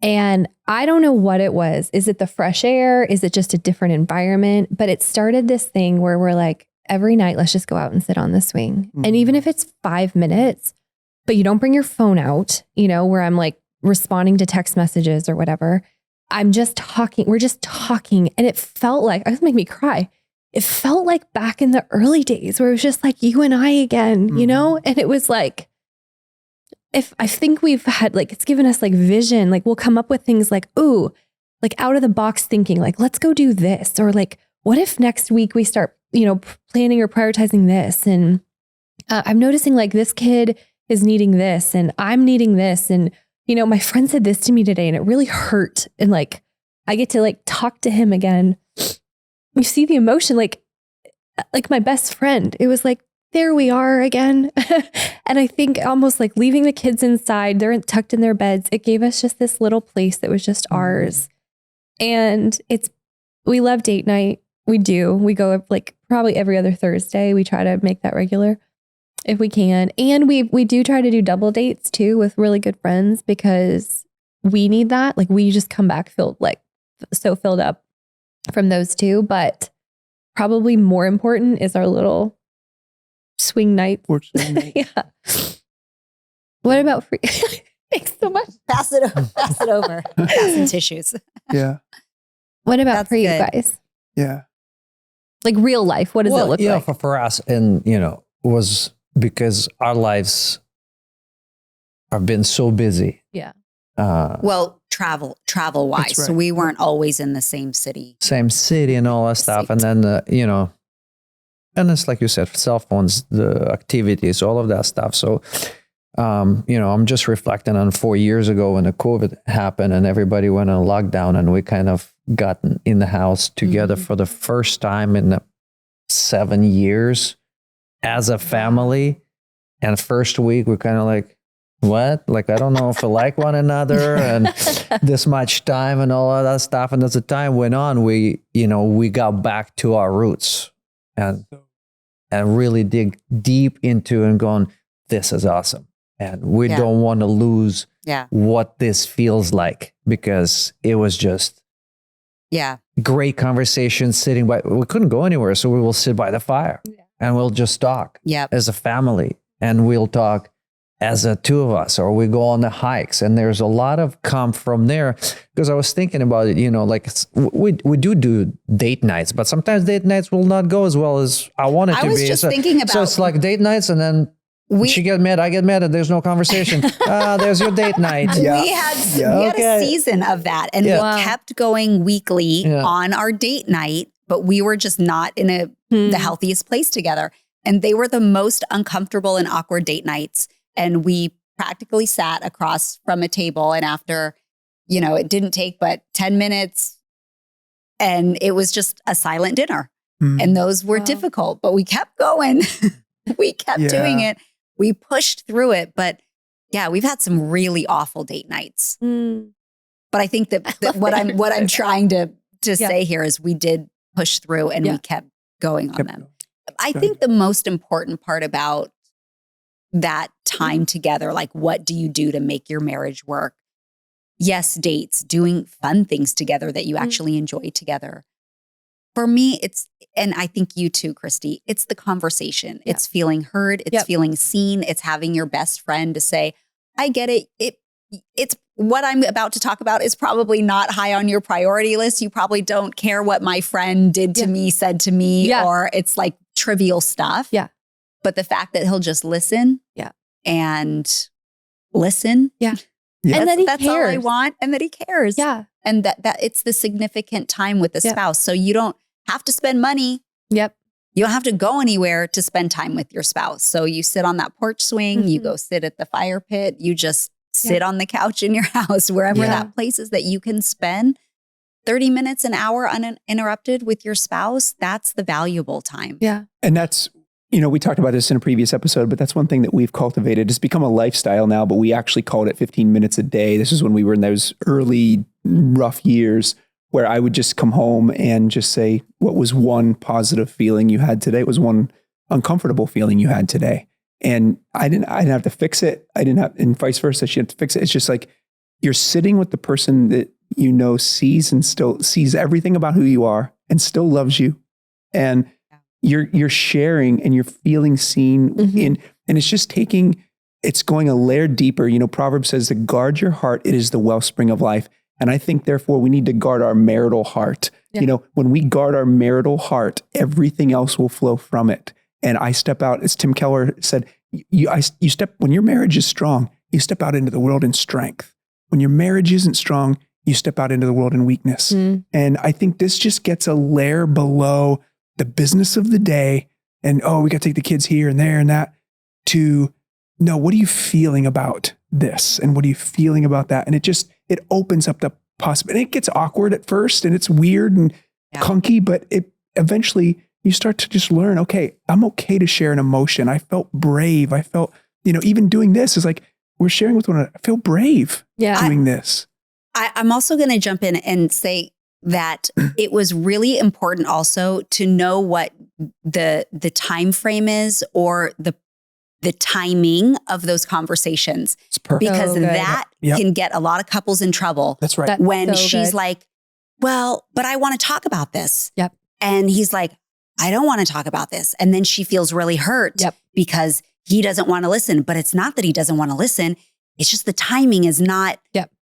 and I don't know what it was. Is it the fresh air? Is it just a different environment? But it started this thing where we're like, every night, let's just go out and sit on the swing. And even if it's 5 minutes, but you don't bring your phone out, where I'm like responding to text messages or whatever. I'm just talking. We're just talking. And it felt like, it was making me cry. It felt like back in the early days where it was just like you and I again, and it was like, I think we've had like, it's given us like vision, like we'll come up with things like, ooh, like out of the box thinking, like, let's go do this. Or like, what if next week we start, planning or prioritizing this? And I'm noticing like this kid is needing this and I'm needing this. And my friend said this to me today and it really hurt. And like, I get to like talk to him again. You see the emotion, like my best friend, it was like, there we are again. And I think almost like leaving the kids inside, they're tucked in their beds. It gave us just this little place that was just ours. And we love date night. We do. We go like probably every other Thursday. We try to make that regular if we can. And we do try to do double dates too with really good friends, because we need that. Like we just come back filled up from those two. But probably more important is our little swing night. Yeah. What about free? Thanks so much. Pass it over. Pass some tissues. Yeah. What about for you guys? Yeah. Like real life. What does it look like? For us, and was because our lives have been so busy. Yeah. Well, travel wise. That's right. So we weren't always in the same city. Same city and all that stuff. And then, you know, and it's like you said, cell phones, the activities, all of that stuff. So, you know, I'm just reflecting on 4 years ago when the COVID happened and everybody went on lockdown and we kind of got in the house together for the first time in 7 years as a family. And first week, we're kind of like, what? Like, I don't know if we like one another and this much time and all of that stuff. And as the time went on, we got back to our roots and really dig deep into and going, this is awesome. And we don't want to lose what this feels like, because it was just great conversation sitting by. We couldn't go anywhere, so we will sit by the fire and we'll just talk as a family, and we'll talk as a two of us, or we go on the hikes. And there's a lot of come from there, because I was thinking about it, you know, like we do date nights, but sometimes date nights will not go as well as I want it to be. I was just thinking about. So it's like date nights, and then she get mad, I get mad, and there's no conversation. There's your date night. We had a season of that, and we kept going weekly on our date night, but we were just not in the healthiest place together. And they were the most uncomfortable and awkward date nights. And we practically sat across from a table, and after, you know, it didn't take but 10 minutes, and it was just a silent dinner. And those were difficult, but we kept going. We kept doing it. We pushed through it, but we've had some really awful date nights. But I think that what I'm trying to say here is we did push through, and we kept going on them. I think the most important part about that time together, like, what do you do to make your marriage work? Yes, dates, doing fun things together that you actually enjoy together. For me, and I think you too, Christy, it's the conversation. It's feeling heard. It's feeling seen. It's having your best friend to say, I get it. It's what I'm about to talk about is probably not high on your priority list. You probably don't care what my friend did to me, said to me, or it's like trivial stuff. Yeah. But the fact that he'll just listen and listen. Yeah. And that he cares. That's all I want. And that he cares. Yeah. And that it's the significant time with the spouse. So you don't have to spend money. Yep. You don't have to go anywhere to spend time with your spouse. So you sit on that porch swing, you go sit at the fire pit, you just sit on the couch in your house, wherever that place is that you can spend 30 minutes, an hour uninterrupted with your spouse. That's the valuable time. Yeah. And that's, you know, we talked about this in a previous episode, but that's one thing that we've cultivated. It's become a lifestyle now, but we actually called it 15 minutes a day. This is when we were in those early rough years where I would just come home and just say, what was one positive feeling you had today? It was one uncomfortable feeling you had today. And I didn't have to fix it. And vice versa. She had to fix it. It's just like, you're sitting with the person that, you know, sees and still sees everything about who you are and still loves you. And you're sharing and you're feeling seen and it's just it's going a layer deeper. You know, Proverbs says to guard your heart. It is the wellspring of life. And I think therefore we need to guard our marital heart. Yeah. You know, when we guard our marital heart, everything else will flow from it. And I step out, as Tim Keller said, when your marriage is strong, you step out into the world in strength. When your marriage isn't strong, you step out into the world in weakness. And I think this just gets a layer below the business of the day and, we got to take the kids here and there and that, to, no, what are you feeling about this? And what are you feeling about that? And it opens up the possibility. It gets awkward at first and it's weird and clunky, but it eventually you start to just learn, okay, I'm okay to share an emotion. I felt brave. I felt, you know, even doing this is like, we're sharing with one another. I feel brave doing this. I'm also going to jump in and say that it was really important also to know what the time frame is, or the timing of those conversations. It's perfect. Because that can get a lot of couples in trouble. That's right. When she's like, well, but I want to talk about this. Yep. And he's like, I don't want to talk about this. And then she feels really hurt because he doesn't want to listen. But it's not that he doesn't want to listen. It's just the timing is not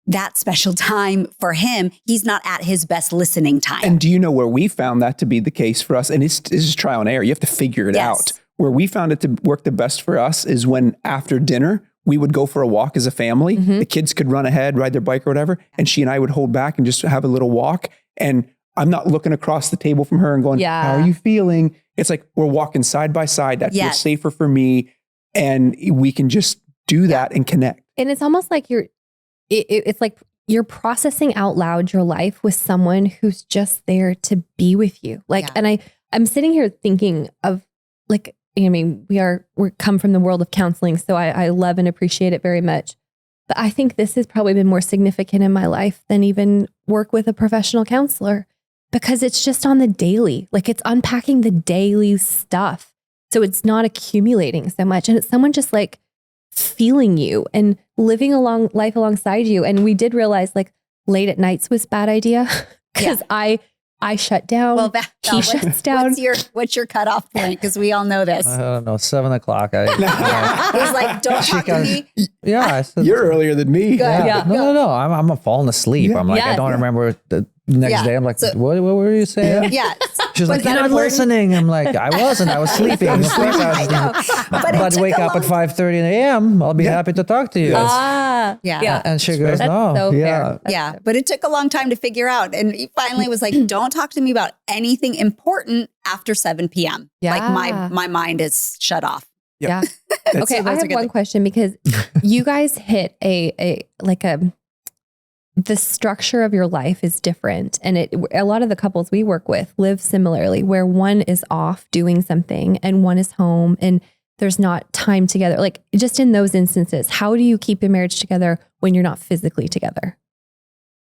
that special time for him. He's not at his best listening time. And do you know where we found that to be the case for us? And this is trial and error. You have to figure it out. Where we found it to work the best for us is when after dinner, we would go for a walk as a family. Mhm. The kids could run ahead, ride their bike or whatever. And she and I would hold back and just have a little walk. And I'm not looking across the table from her and going, Yeah. how are you feeling? It's like, we're walking side by side. That feels Yes. safer for me. And we can just do that and connect. And it's almost like it's like you're processing out loud your life with someone who's just there to be with you. Like, Yeah. and I'm sitting here thinking of like, I mean, we come from the world of counseling, so I love and appreciate it very much. But I think this has probably been more significant in my life than even work with a professional counselor, because it's just on the daily, like it's unpacking the daily stuff. So it's not accumulating so much. And it's someone just like feeling you and living life alongside you. And we did realize like late at nights was a bad idea because I shut down. Well, he shuts down. What's your cutoff point? Because we all know this. I don't know, 7 o'clock. He's like, don't She talk to can- me. Yeah, I said, You're earlier than me. Good. Yeah. No. I'm falling asleep. Yeah. I'm like, I Yeah. don't remember the next Yeah. day. I'm like, So- what were you saying? Yeah. She's like, Was you're that not important? listening. I'm like, I wasn't. I was sleeping. Of course I I was know. sleeping. But it But took wake a up at long- 5:30 a.m. I'll be Yeah. happy to talk to you. Yeah. And she goes, That's no. so fair. Yeah. That's Yeah, so- but it took a long time to figure out. And he finally was like, don't talk to me about anything important after 7 p.m. Like Yeah. my mind is shut off. Yeah. That's- Okay, I those are have good one things. question because you guys hit the structure of your life is different. And a lot of the couples we work with live similarly, where one is off doing something and one is home and there's not time together. Like just in those instances, how do you keep a marriage together when you're not physically together?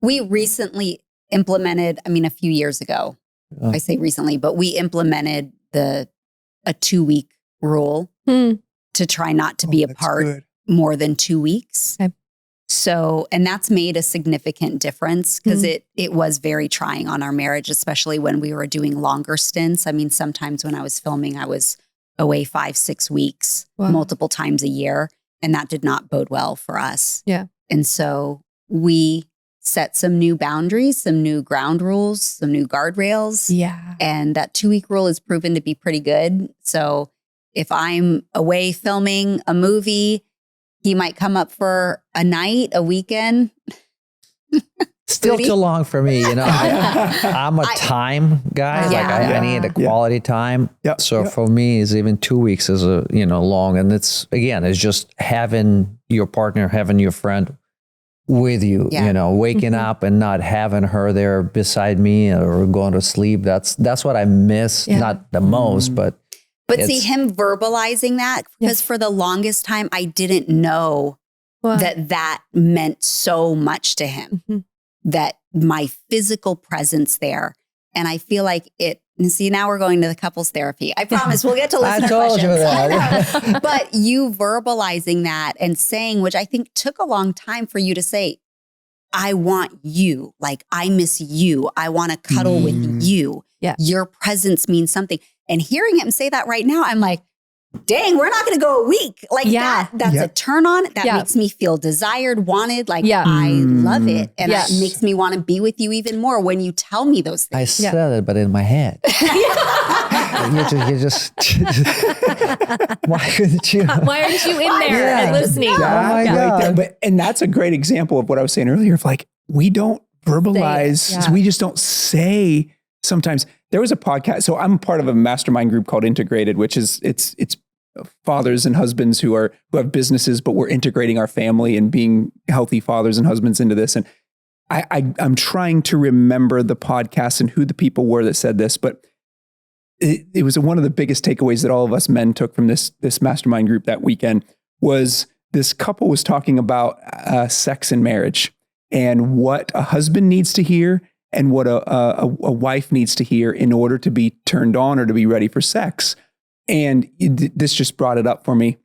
We recently implemented, a few years ago, Oh. I say recently, but we implemented a 2-week rule to try not to be Oh, that's apart good. more than 2 weeks. Okay. So, and that's made a significant difference because it was very trying on our marriage, especially when we were doing longer stints. Sometimes when I was filming, I was away 5-6 weeks, Wow. multiple times a year, and that did not bode well for us. Yeah. And so we set some new boundaries, some new ground rules, some new guardrails. Yeah. And that 2-week rule has proven to be pretty good. So if I'm away filming a movie, he might come up for a night, a weekend. Still Booty. too long for me. I'm a time guy. Yeah. Like I need a quality time. Yeah. So Yeah. for me, it's even 2 weeks is long. And it's just having your partner, having your friend with you, Yeah. waking up and not having her there beside me or going to sleep. That's what I miss. Yeah. Not the most, but But see It's- him verbalizing that, because for the longest time, I didn't know Wow. that meant so much to him, Mhm. that my physical presence there. And I feel like and see, now we're going to the couples therapy. I promise we'll get to I listener told you questions. that. But you verbalizing that and saying, which I think took a long time for you to say, I want you, like I miss you. I want to cuddle with you. Yeah. Your presence means something. And hearing him say that right now, I'm like, dang, we're not going to go a week. Like Yeah. that's Yeah. a turn on. That Yeah. makes me feel desired, wanted. Like Yeah. I love it. And Yes. it makes me want to be with you even more when you tell me those I things. said it, but in my head. you just why couldn't you? Why aren't you in there Yeah. and listening? Oh my That right there. God. And that's a great example of what I was saying earlier of like, we don't verbalize, Yeah. we just don't say sometimes. There was a podcast. So I'm part of a mastermind group called Integrated, which is it's fathers and husbands who have businesses, but we're integrating our family and being healthy fathers and husbands into this. And I'm trying to remember the podcast and who the people were that said this, but it was one of the biggest takeaways that all of us men took from this mastermind group that weekend was this couple was talking about sex and marriage and what a husband needs to hear and what a wife needs to hear in order to be turned on or to be ready for sex. And this just brought it up for me.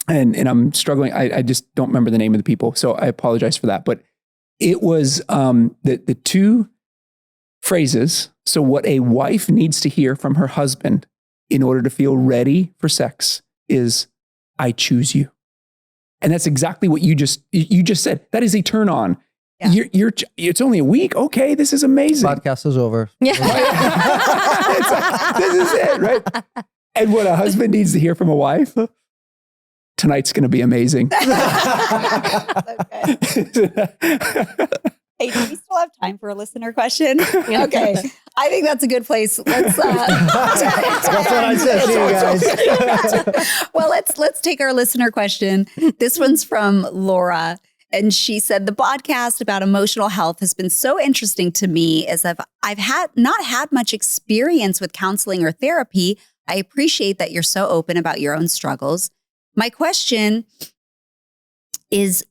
And I'm struggling. I just don't remember the name of the people. So I apologize for that. But it was the two phrases. So what a wife needs to hear from her husband in order to feel ready for sex is, I choose you. And that's exactly what you just said. That is a turn on. Yeah. It's only a week. Okay, this is amazing. Podcast is over. Yeah. This is it, right? And what a husband needs to hear from a wife, tonight's going to be amazing. Okay. Hey, do we still have time for a listener question? Okay. I think that's a good place. Let's That's what I said to you guys. well, let's take our listener question. This one's from Laura. And she said, the podcast about emotional health has been so interesting to me as I've not had much experience with counseling or therapy. I appreciate that you're so open about your own struggles. My question is,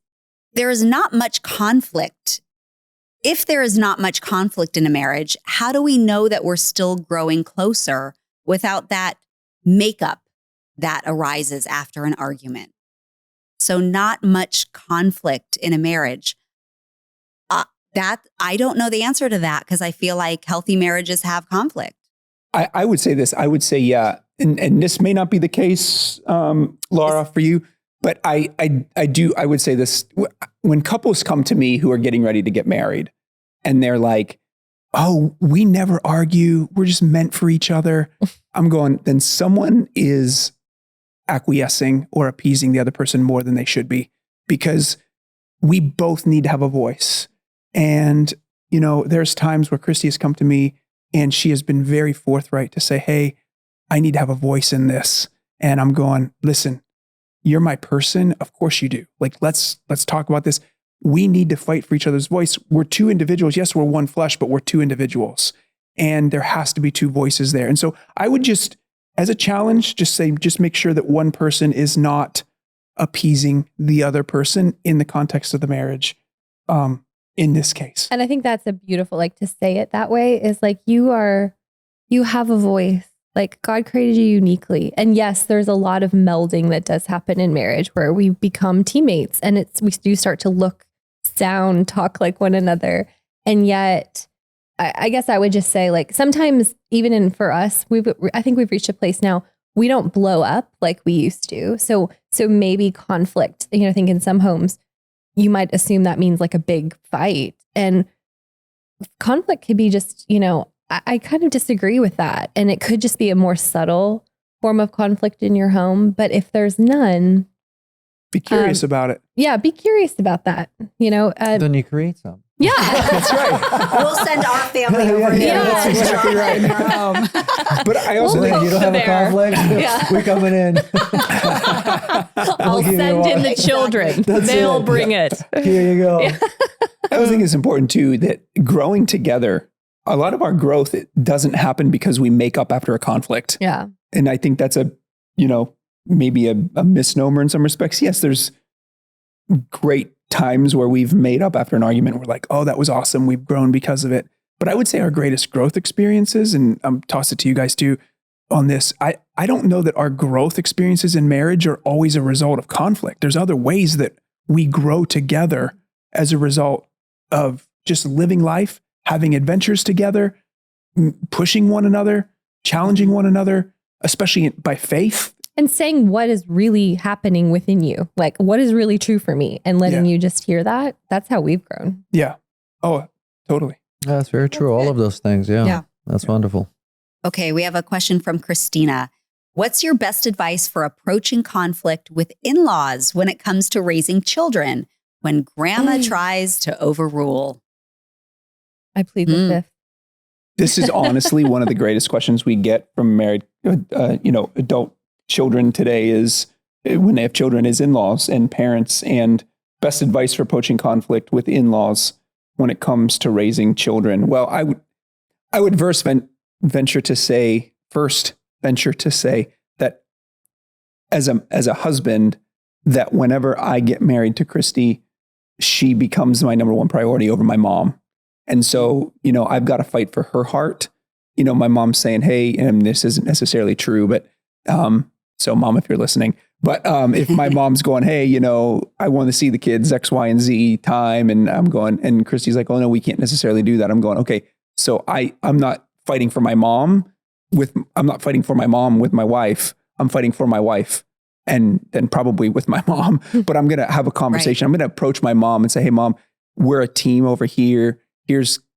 there is not much conflict. If there is not much conflict in a marriage, how do we know that we're still growing closer without that makeup that arises after an argument? So not much conflict in a marriage. That I don't know the answer to that because I feel like healthy marriages have conflict. I would say this. I would say, yeah, and this may not be the case, Laura, for you, but I would say this. When couples come to me who are getting ready to get married and they're like, oh, we never argue. We're just meant for each other. I'm going, then someone is acquiescing or appeasing the other person more than they should be, because we both need to have a voice. And, you know, there's times where Christy has come to me and she has been very forthright to say, hey, I need to have a voice in this. And I'm going, listen, you're my person. Of course you do. Like, let's talk about this. We need to fight for each other's voice. We're two individuals. Yes, we're one flesh, but we're two individuals. And there has to be two voices there. And so I would just, as a challenge, just make sure that one person is not appeasing the other person in the context of the marriage, in this case. And I think that's a beautiful, like, to say it that way is like, you have a voice. Like, God created you uniquely. And yes, there's a lot of melding that does happen in marriage where we become teammates and we do start to look, sound, talk like one another. And yet, I guess I would just say, like, sometimes even for us, I think we've reached a place now, we don't blow up like we used to. So maybe conflict, you know, I think in some homes, you might assume that means like a big fight. And conflict could be just, you know, I kind of disagree with that. And it could just be a more subtle form of conflict in your home. But if there's none, be curious about it. Yeah, be curious about that. You know, then you create some. Yeah, that's right. We'll send our family over here. Yeah, that's exactly right. in your home. But I also You don't have a conflict? Yeah. We're coming in. I'll send in the children. They'll bring it. Here you go. Yeah. I also think it's important too that growing together, a lot of our growth, it doesn't happen because we make up after a conflict. Yeah. And I think that's maybe a misnomer in some respects. Yes, there's great times where we've made up after an argument. We're like, oh, that was awesome. We've grown because of it. But I would say our greatest growth experiences, and I'm toss it to you guys too on this. I don't know that our growth experiences in marriage are always a result of conflict. There's other ways that we grow together as a result of just living life, having adventures together, pushing one another, challenging one another, especially by faith. And saying what is really happening within you, like what is really true for me, and letting you just hear that. That's how we've grown. Yeah. Oh, totally. That's very true. All of those things. Yeah. That's wonderful. Okay. We have a question from Christina. What's your best advice for approaching conflict with in-laws when it comes to raising children when grandma tries to overrule? I plead the fifth. This is honestly one of the greatest questions we get from married, adult children today is when they have children is in-laws and parents, and best advice for approaching conflict with in-laws when it comes to raising children. Well, I would venture to say that as a husband, that whenever I get married to Christy, she becomes my number one priority over my mom. And so, I've got to fight for her heart. My mom's saying, hey, and this isn't necessarily true, but so Mom, if you're listening, but if my mom's going, hey, I want to see the kids X, Y, and Z time. And I'm going, and Christy's like, oh no, we can't necessarily do that. I'm going, okay. So I'm not fighting for my mom with my wife. I'm fighting for my wife and then probably with my mom, but I'm going to have a conversation. Right. I'm going to approach my mom and say, hey Mom, we're a team over here.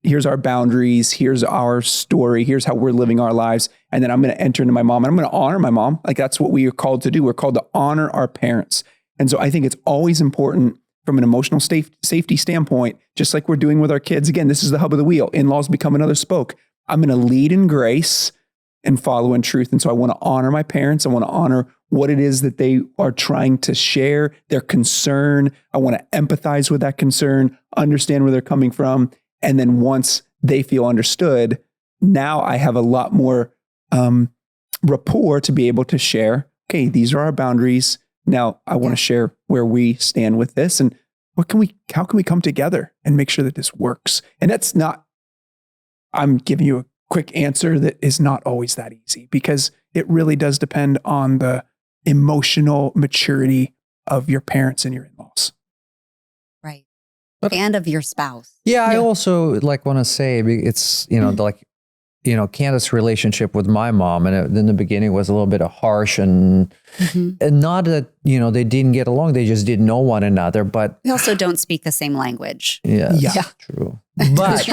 here's our boundaries, here's our story, here's how we're living our lives. And then I'm going to enter into my mom and I'm going to honor my mom. Like that's what we are called to do. We're called to honor our parents. And so I think it's always important from an emotional safety standpoint, just like we're doing with our kids. Again, this is the hub of the wheel. In-laws become another spoke. I'm going to lead in grace and follow in truth. And so I want to honor my parents. I want to honor what it is that they are trying to share, their concern. I want to empathize with that concern, understand where they're coming from. And then once they feel understood, now I have a lot more rapport to be able to share, okay, these are our boundaries. Now I want to share where we stand with this and how can we come together and make sure that this works? And that's not, I'm giving you a quick answer that is not always that easy because it really does depend on the emotional maturity of your parents and your in-laws. Right. And of your spouse. Yeah, I also want to say it's, Candace's relationship with my mom, and in the beginning was a little bit harsh and not that, they didn't get along. They just didn't know one another, but we also don't speak the same language. Yeah. True. But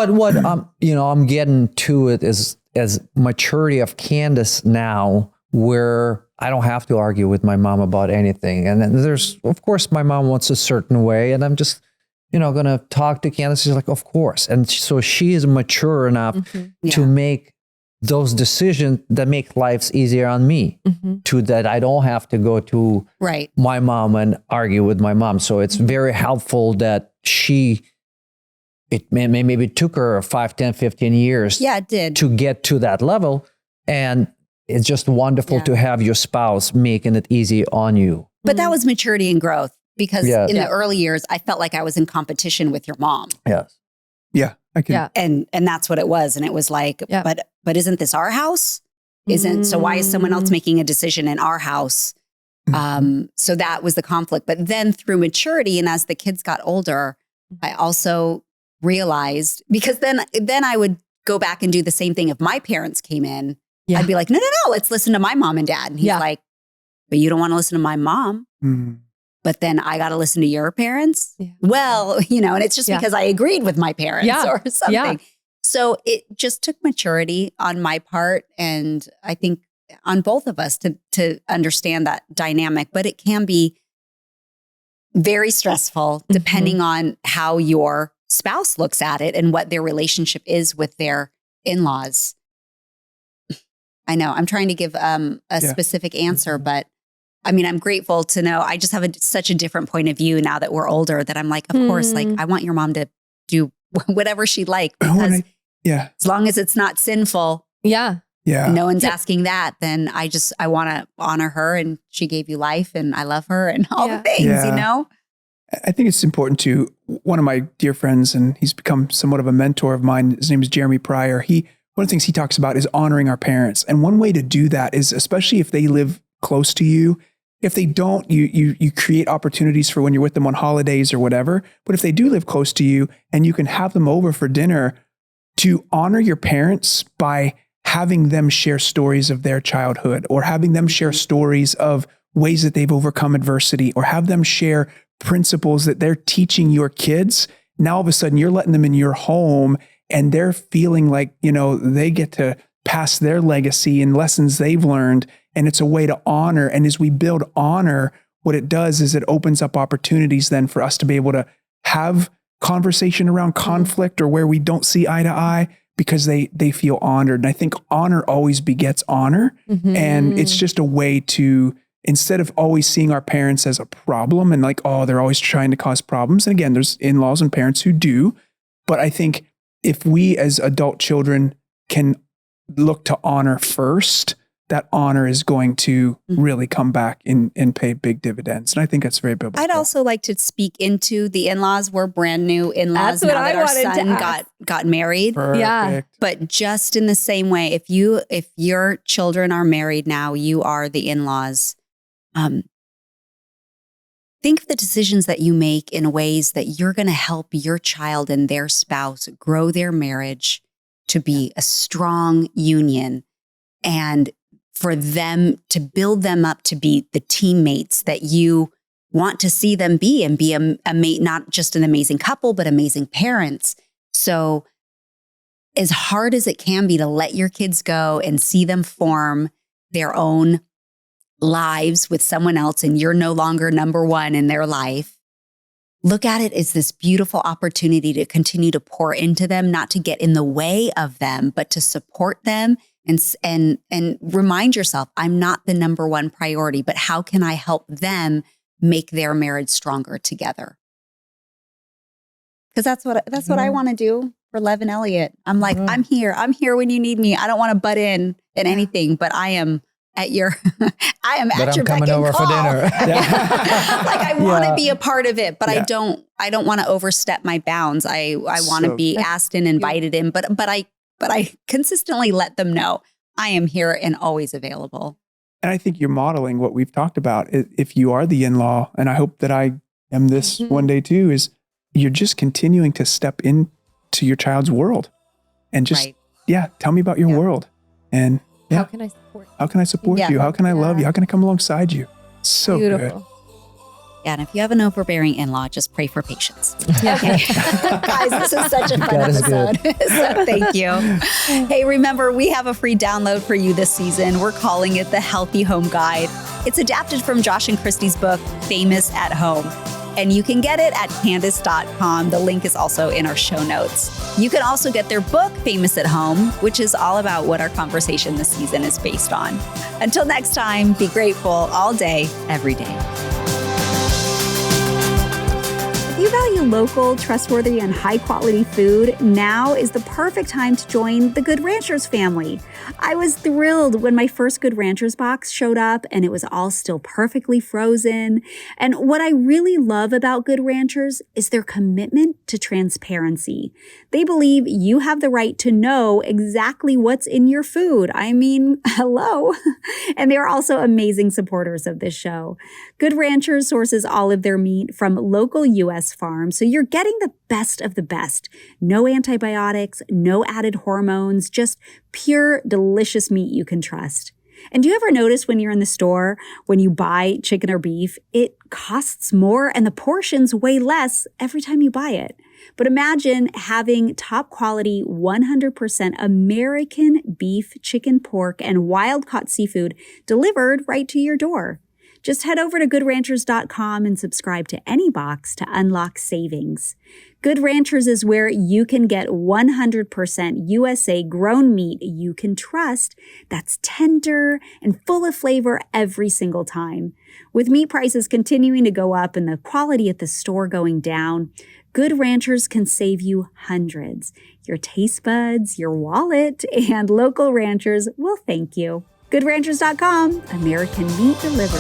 what I'm getting to it is as maturity of Candace now, where I don't have to argue with my mom about anything. And then there's, of course, my mom wants a certain way, and I'm just, going to talk to Candace. She's like, of course. And so she is mature enough to make those decisions that make lives easier on me, to that I don't have to go to my mom and argue with my mom. So it's very helpful that it maybe took her 5, 10, 15 years it did. To get to that level. And it's just wonderful to have your spouse making it easy on you. But that was maturity and growth. Because in the early years, I felt like I was in competition with your mom. Yes. Yeah. I can. Yeah. And that's what it was. And it was like, but isn't this our house? So why is someone else making a decision in our house? So that was the conflict. But then through maturity and as the kids got older, I also realized, because then I would go back and do the same thing if my parents came in. Yeah. I'd be like, no, let's listen to my mom and dad. And he's like, but you don't want to listen to my mom. Mm-hmm. But then I got to listen to your parents. Yeah. Well, and it's just because I agreed with my parents or something. Yeah. So it just took maturity on my part. And I think on both of us to understand that dynamic, but it can be very stressful depending on how your spouse looks at it and what their relationship is with their in-laws. I know I'm trying to give a specific answer, but I mean, I'm grateful to know I just have such a different point of view now that we're older that I'm like, of course, like I want your mom to do whatever she'd like because as long as it's not sinful. Yeah. No one's asking that. Then I want to honor her and she gave you life and I love her and all the things, I think it's important to one of my dear friends, and he's become somewhat of a mentor of mine. His name is Jeremy Pryor. One of the things he talks about is honoring our parents. And one way to do that is, especially if they live close to you, if they don't, you create opportunities for when you're with them on holidays or whatever. But if they do live close to you and you can have them over for dinner, to honor your parents by having them share stories of their childhood or having them share stories of ways that they've overcome adversity or have them share principles that they're teaching your kids. Now all of a sudden you're letting them in your home and they're feeling like, they get to pass their legacy and lessons they've learned. And it's a way to honor. And as we build honor, what it does is it opens up opportunities then for us to be able to have conversation around conflict or where we don't see eye to eye because they feel honored. And I think honor always begets honor. And it's just a way to, instead of always seeing our parents as a problem and like, oh, they're always trying to cause problems. And again, there's in-laws and parents who do. But I think if we as adult children can look to honor first, that honor is going to really come back and pay big dividends. And I think that's very biblical. I'd also like to speak into the in-laws. We're brand new in-laws now that our son got married. Perfect. Yeah. But just in the same way, if your children are married now, you are the in-laws. Think of the decisions that you make in ways that you're going to help your child and their spouse grow their marriage to be a strong union and for them to build them up to be the teammates that you want to see them be and be a mate, not just an amazing couple, but amazing parents. So as hard as it can be to let your kids go and see them form their own lives with someone else, and you're no longer number one in their life, look at it as this beautiful opportunity to continue to pour into them, not to get in the way of them, but to support them and remind yourself, I'm not the number one priority, but how can I help them make their marriage stronger together? Because that's what I want to do for Lev and Elliot. I'm like, I'm here when you need me. I don't want to butt in anything, but I am at your But I'm coming over call. for dinner. Like I want to be a part of it, but I don't want to overstep my bounds. I want to be asked and invited in, but I consistently let them know I am here and always available. And I think you're modeling what we've talked about. If you are the in-law, and I hope that I am this one day too, is you're just continuing to step into your child's world and just, tell me about your world. And how can I support you? How can I support you? How can I love you? How can I come alongside you? So beautiful. Good. Yeah, and if you have an overbearing in-law, just pray for patience. Okay. Guys, this is such a fun episode. So thank you. Hey, remember, we have a free download for you this season. We're calling it the Healthy Home Guide. It's adapted from Josh and Christy's book, Famous at Home. And you can get it at Candace.com. The link is also in our show notes. You can also get their book, Famous at Home, which is all about what our conversation this season is based on. Until next time, be grateful all day, every day. If you value local, trustworthy, and high-quality food, now is the perfect time to join the Good Ranchers family. I was thrilled when my first Good Ranchers box showed up and it was all still perfectly frozen. And what I really love about Good Ranchers is their commitment to transparency. They believe you have the right to know exactly what's in your food. I mean, hello. And they're also amazing supporters of this show. Good Ranchers sources all of their meat from local U.S. farms, so you're getting the best of the best. No antibiotics, no added hormones, just pure, delicious meat you can trust. And do you ever notice when you're in the store, when you buy chicken or beef, it costs more and the portions way less every time you buy it? But imagine having top quality, 100% American beef, chicken, pork, and wild-caught seafood delivered right to your door. Just head over to GoodRanchers.com and subscribe to any box to unlock savings. Good Ranchers is where you can get 100% USA grown meat you can trust that's tender and full of flavor every single time. With meat prices continuing to go up and the quality at the store going down, Good Ranchers can save you hundreds. Your taste buds, your wallet, and local ranchers will thank you. GoodRanchers.com, American meat delivered.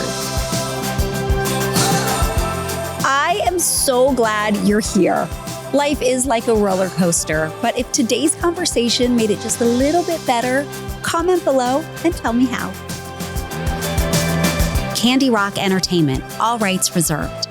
I am so glad you're here. Life is like a roller coaster, but if today's conversation made it just a little bit better, comment below and tell me how. CandyRock Entertainment, all rights reserved.